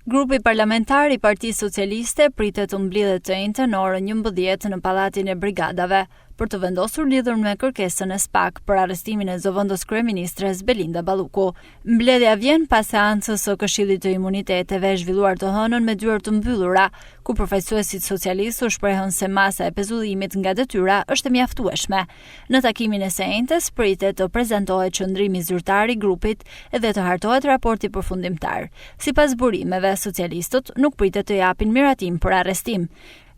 Grupi parlamentar I Partisë Socialiste pritet të mbledhet të njëjtën në orën 11 në Pallatin e Brigadave për të vendosur lidhur me kërkesën e SPAK për arrestimin e zëvendës kryeministres Belinda Balluku. Mbledhja vjen pas seancës së Këshillit të Imuniteteve zhvilluar të hënën me dyert të mbyllura, ku përfaqësuesit socialistë u shprehën se masa e pezullimit nga detyra është e mjaftueshme. Në takimin e së njëjtës pritet të prezantohet qendrimi zyrtar I grupit dhe të hartohet raporti përfundimtar. Sipas burimeve, socialistët nuk pritet të japin miratim për arrestim.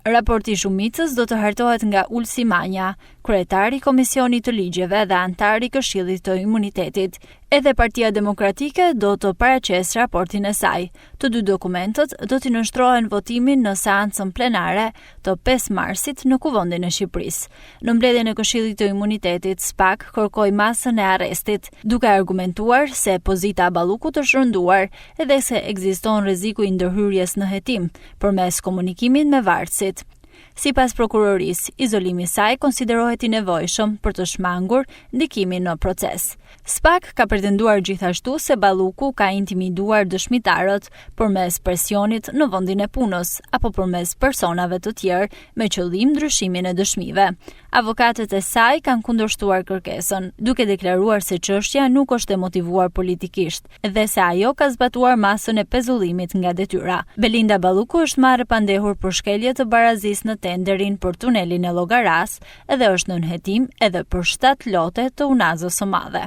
Raporti I shumicës do të hartohet nga Ulsi Manja, kryetari I Komisionit të Ligjeve dhe antari I Këshillit të Imunitetit. Edhe Partia Demokratike do të paraqesë raportin e saj. Të dy dokumentet do t'i nënshtrohen votimin në seancën plenare të 5 marsit në Kuvendin e Shqipërisë. Në mbledhjen e Këshillit të Imunitetit, SPAK kërkoi masën e arrestit, duke argumentuar se pozita e Ballukut është rënduar edhe se ekziston rreziku I ndërhyrjes në hetim përmes komunikimit me varësit. Sipas prokurorisë, izolimi I saj konsiderohet I nevojshëm për të shmangur ndikimin në proces. SPAK ka pretenduar gjithashtu se Balluku ka intimiduar dëshmitarët përmes presionit në vendin e punës apo përmes personave të tjerë me qëllim ndryshimin e dëshmive. Avokatët e saj kanë kundërshtuar kërkesën, duke deklaruar se çështja nuk është e motivuar politikisht dhe se ajo ka zbatuar masën e pezullimit nga detyra. Belinda Balluku është marrë pandehur për shkelje të barazisë në tenderin për tunelin e Llogaras dhe është nën hetim edhe për 7 lote të Unazës së Madhe.